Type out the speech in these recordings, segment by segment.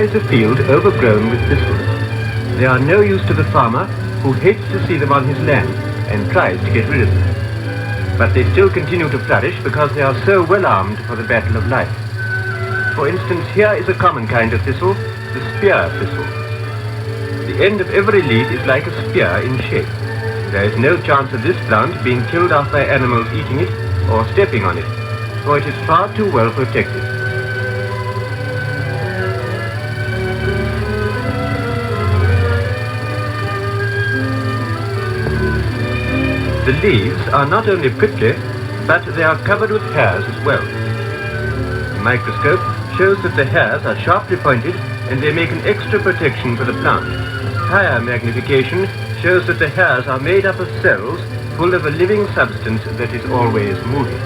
is a field overgrown with thistles. They are no use to the farmer, who hates to see them on his land and tries to get rid of them. But they still continue to flourish because they are so well armed for the battle of life. For instance, here is a common kind of thistle, the spear thistle. The end of every leaf is like a spear in shape. There is no chance of this plant being killed off by animals eating it or stepping on it, for it is far too well protected. The leaves are not only prickly, but they are covered with hairs as well. The microscope shows that the hairs are sharply pointed and they make an extra protection for the plant. Higher magnification shows that the hairs are made up of cells full of a living substance that is always moving.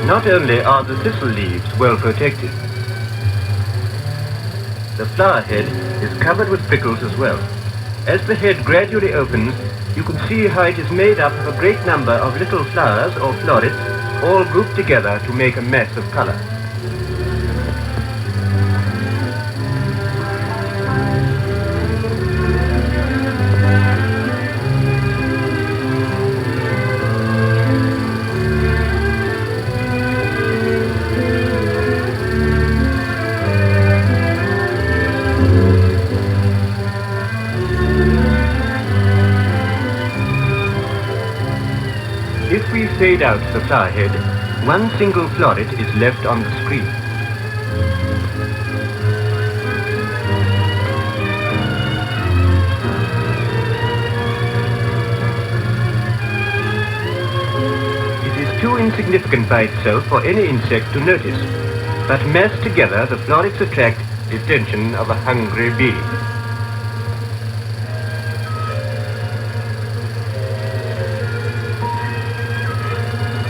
Not only are the thistle leaves well protected, the flower head is covered with prickles as well. As the head gradually opens, you can see how it is made up of a great number of little flowers or florets, all grouped together to make a mass of color. If we fade out the flower head, one single floret is left on the screen. It is too insignificant by itself for any insect to notice, but massed together the florets attract the attention of a hungry bee.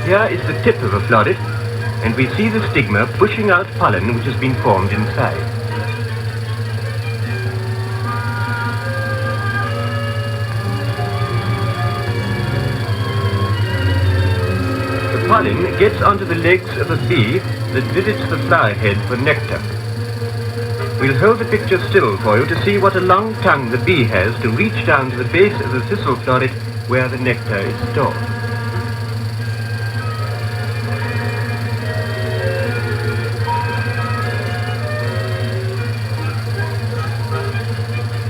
Here is the tip of a floret, and we see the stigma pushing out pollen which has been formed inside. The pollen gets onto the legs of a bee that visits the flower head for nectar. We'll hold the picture still for you to see what a long tongue the bee has to reach down to the base of the thistle floret where the nectar is stored.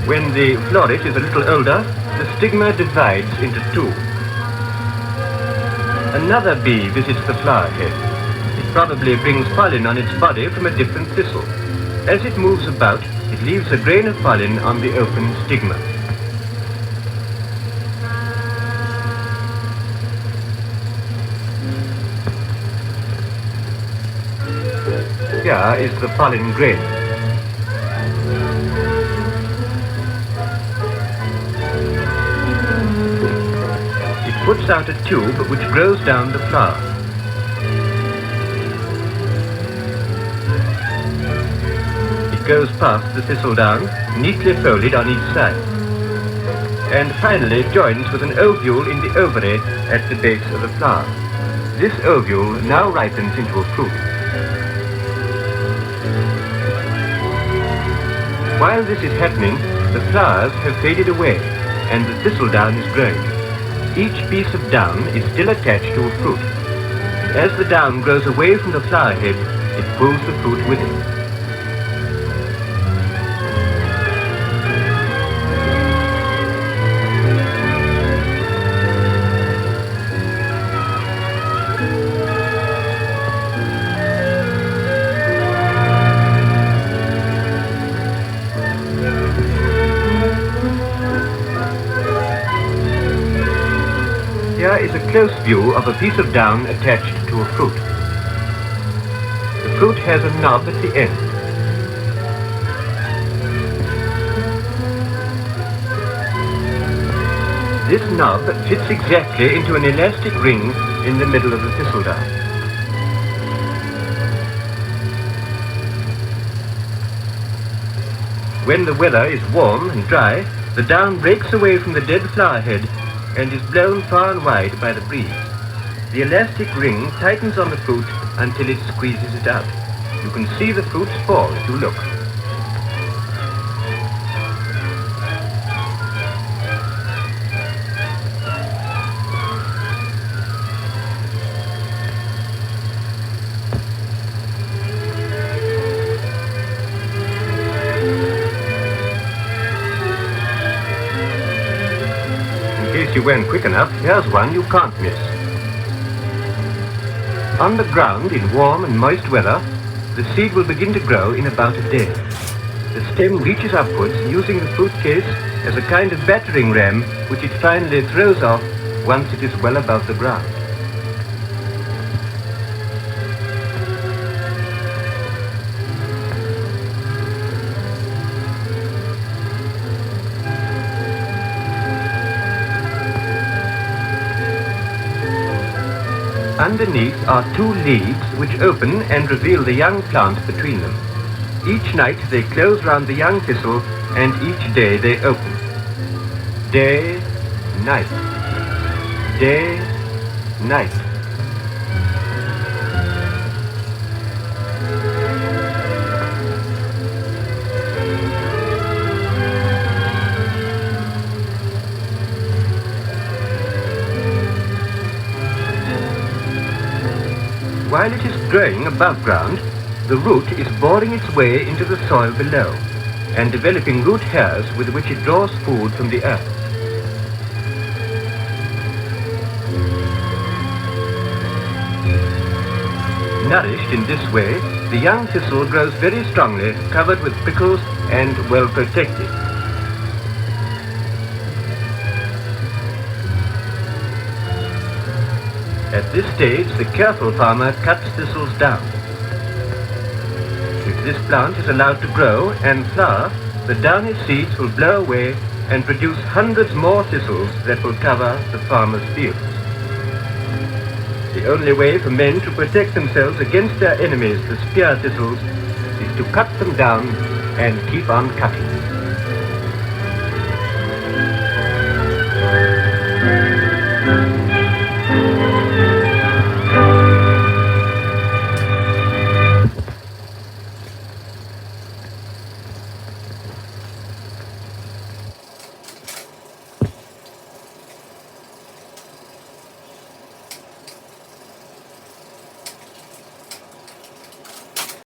When the floret is a little older, the stigma divides into two. Another bee visits the flower head. It probably brings pollen on its body from a different thistle. As it moves about, it leaves a grain of pollen on the open stigma. Here is the pollen grain. Puts out a tube which grows down the flower. It goes past the thistledown, neatly folded on each side, and finally joins with an ovule in the ovary at the base of the flower. This ovule now ripens into a fruit. While this is happening, the flowers have faded away and the thistledown is growing. Each piece of down is still attached to a fruit. As the down grows away from the flower head, it pulls the fruit with it. Here is a close view of a piece of down attached to a fruit. The fruit has a knob at the end. This knob fits exactly into an elastic ring in the middle of the thistledown. When the weather is warm and dry, The down breaks away from the dead flower head and is blown far and wide by the breeze. The elastic ring tightens on the fruit until it squeezes it out. You can see the fruits fall if you look. In case you weren't quick enough, here's one you can't miss. On the ground in warm and moist weather, the seed will begin to grow in about a day. The stem reaches upwards using the fruit case as a kind of battering ram which it finally throws off once it is well above the ground. Underneath are two leaves which open and reveal the young plant between them. Each night they close round the young thistle and each day they open. Day, night. Day, night. While it is growing above ground, the root is boring its way into the soil below and developing root hairs with which it draws food from the earth. Nourished in this way, the young thistle grows very strongly, covered with prickles and well protected. At this stage, the careful farmer cuts thistles down. If this plant is allowed to grow and flower, the downy seeds will blow away and produce hundreds more thistles that will cover the farmer's fields. The only way for men to protect themselves against their enemies, the spear thistles, is to cut them down and keep on cutting.